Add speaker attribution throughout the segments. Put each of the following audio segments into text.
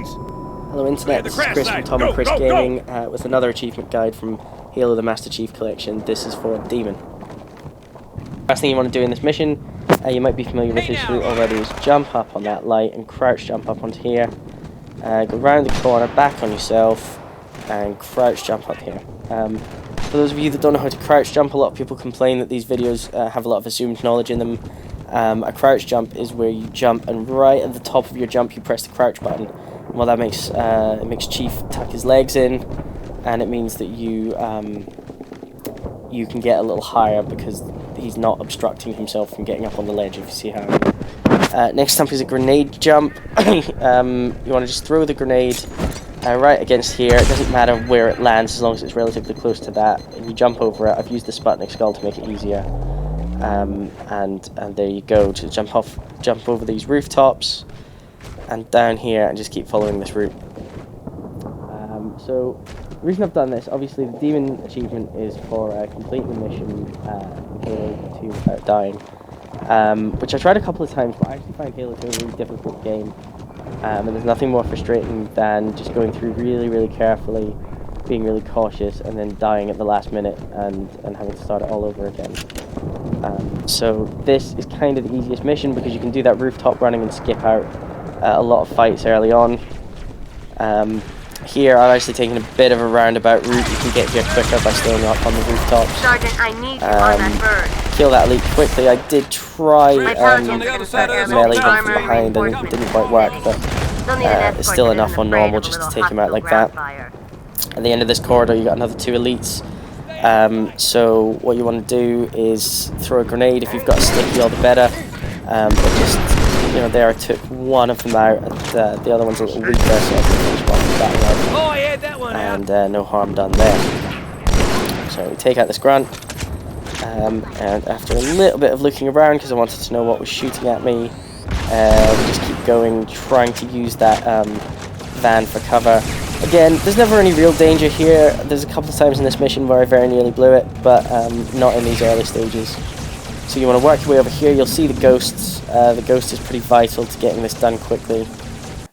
Speaker 1: Hello Internet, this is Chris from Tom and Chris Gaming with another achievement guide from Halo the Master Chief Collection. This is for Demon. First thing you want to do in this mission, you might be familiar with this route already, is jump up on that light and crouch jump up onto here. Go round the corner, back on yourself, and crouch jump up here. For those of you that don't know how to crouch jump, a lot of people complain that these videos have a lot of assumed knowledge in them. A crouch jump is where you jump and right at the top of your jump you press the crouch button. Well, that makes it makes Chief tuck his legs in, and it means that you can get a little higher because he's not obstructing himself from getting up on the ledge. If you see how. Next jump is a grenade jump. You want to just throw the grenade right against here. It doesn't matter where it lands as long as it's relatively close to that. And you jump over it. I've used the Sputnik skull to make it easier. And there you go. To jump over these rooftops. And down here, and just keep following this route. So, the reason I've done this, obviously the Demon achievement is for completing the mission in Halo 2 without dying, which I tried a couple of times, but I actually find Halo 2 a really difficult game, and there's nothing more frustrating than just going through really, really carefully, being really cautious, and then dying at the last minute, and having to start it all over again. So this is kind of the easiest mission, because you can do that rooftop running and skip out a lot of fights early on. Here I've actually taken a bit of a roundabout route. You can get here quicker by staying up on the rooftops.
Speaker 2: Sergeant, I need you on that bird.
Speaker 1: Kill that elite quickly. I did try melee him from behind and it didn't quite work, but it's still enough on normal just to take him out like that. At the end of this corridor you got another 2 elites. So what you want to do is throw a grenade. If you've got a sticky, all the better. But just, there I took one of them out, and the other one's a little weaker, so I can finish one with that one. And no harm done there. So we take out this grunt, and after a little bit of looking around, because I wanted to know what was shooting at me, we just keep going, trying to use that van for cover. Again, there's never any real danger here. There's a couple of times in this mission where I very nearly blew it, but not in these early stages. So you want to work your way over here. You'll see the ghosts. The ghost is pretty vital to getting this done quickly.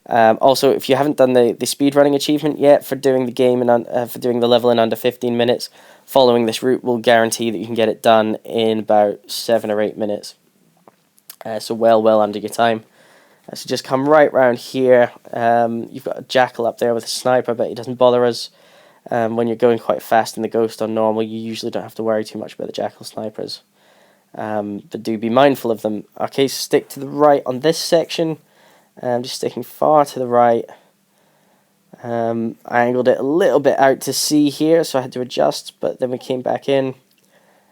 Speaker 1: Also, if you haven't done the speedrunning achievement yet for doing the game and for doing the level in under 15 minutes, following this route will guarantee that you can get it done in about 7 or 8 minutes. So well under your time. So just come right round here. You've got a jackal up there with a sniper, but he doesn't bother us. When you're going quite fast in the ghost on normal, you usually don't have to worry too much about the jackal snipers. But do be mindful of them. Okay, so stick to the right on this section. Just sticking far to the right. I angled it a little bit out to sea here, so I had to adjust, but then we came back in,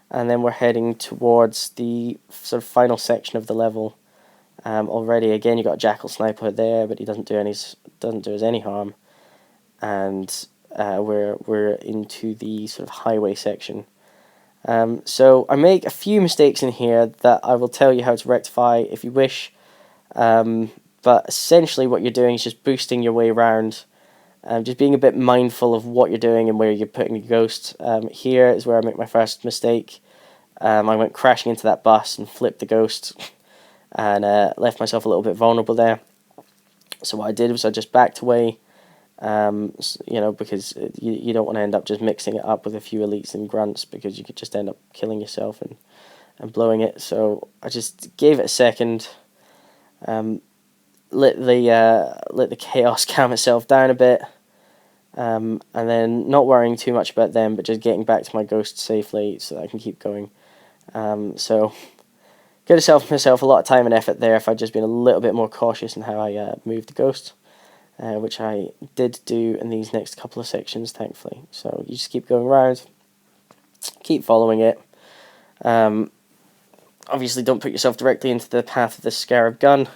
Speaker 1: and then we're heading towards the sort of final section of the level. Already, again, you got a jackal sniper there, but he doesn't do us any harm, and we're into the sort of highway section. So I make a few mistakes in here that I will tell you how to rectify if you wish, but essentially what you're doing is just boosting your way around, just being a bit mindful of what you're doing and where you're putting your ghost. Here is where I make my first mistake. I went crashing into that bus and flipped the ghost and left myself a little bit vulnerable there. So what I did was I just backed away. Because you don't want to end up just mixing it up with a few elites and grunts, because you could just end up killing yourself and blowing it. So I just gave it a second, let the chaos calm itself down a bit, and then not worrying too much about them, but just getting back to my ghost safely so that I can keep going. So could have saved myself a lot of time and effort there if I'd just been a little bit more cautious in how I moved the ghost. Which I did do in these next couple of sections, thankfully. So you just keep going around, keep following it. Obviously, don't put yourself directly into the path of the Scarab gun,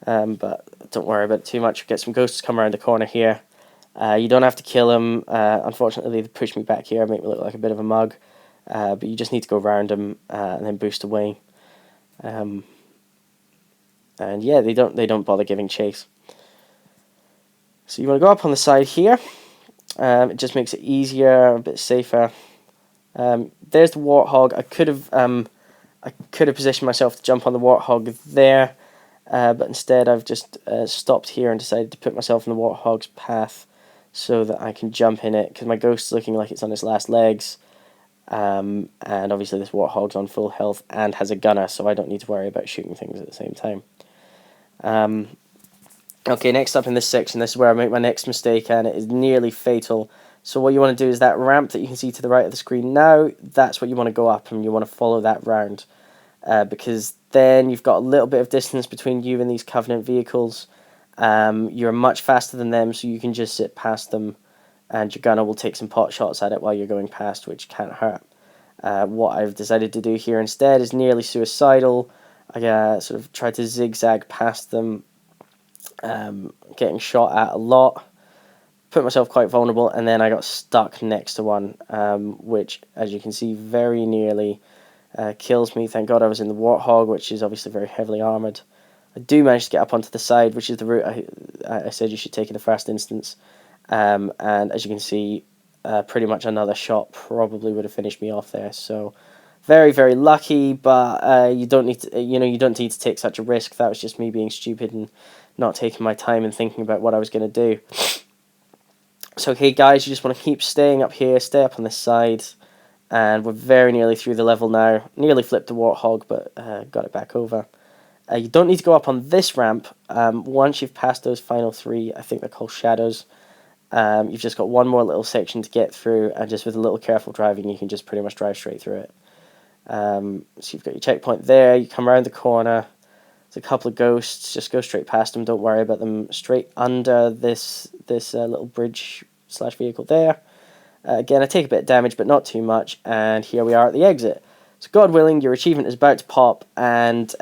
Speaker 1: but don't worry about it too much. Get some ghosts come around the corner here. You don't have to kill them. Unfortunately, they push me back here, make me look like a bit of a mug. But you just need to go around them and then boost away. And yeah, they don't bother giving chase. So you want to go up on the side here. It just makes it easier, a bit safer. There's the Warthog. I could have positioned myself to jump on the Warthog there, but instead I've just stopped here and decided to put myself in the Warthog's path so that I can jump in it, because my Ghost's looking like it's on its last legs, and obviously this Warthog's on full health and has a gunner, so I don't need to worry about shooting things at the same time. Okay, next up in this section, this is where I make my next mistake, and it is nearly fatal. So what you want to do is that ramp that you can see to the right of the screen now, that's what you want to go up, and you want to follow that round, because then you've got a little bit of distance between you and these Covenant vehicles. You're much faster than them, so you can just sit past them, and your gunner will take some pot shots at it while you're going past, which can't hurt. What I've decided to do here instead is nearly suicidal. I sort of tried to zigzag past them, getting shot at a lot, put myself quite vulnerable, and then I got stuck next to one, which, as you can see, very nearly kills me. Thank God I was in the Warthog, which is obviously very heavily armoured. I do manage to get up onto the side, which is the route I said you should take in the first instance. And as you can see, pretty much another shot probably would have finished me off there. So very, very lucky, but you don't need to, you don't need to take such a risk. That was just me being stupid and not taking my time and thinking about what I was going to do. So okay, guys, you just want to keep staying up here, stay up on this side, and we're very nearly through the level now. Nearly flipped the Warthog, but got it back over. You don't need to go up on this ramp. Once you've passed those final three, I think they're called shadows, you've just got one more little section to get through, and just with a little careful driving, you can just pretty much drive straight through it. So you've got your checkpoint there, you come around the corner, there's a couple of ghosts, just go straight past them, don't worry about them, straight under this little bridge / vehicle there. Again, I take a bit of damage, but not too much, and here we are at the exit. So God willing, your achievement is about to pop, and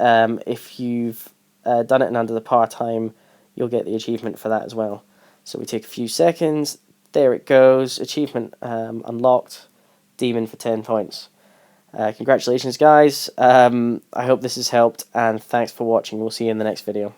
Speaker 1: if you've done it in under the par time, you'll get the achievement for that as well. So we take a few seconds, there it goes, achievement unlocked, demon for 10 points. Congratulations guys, I hope this has helped, and thanks for watching. We'll see you in the next video.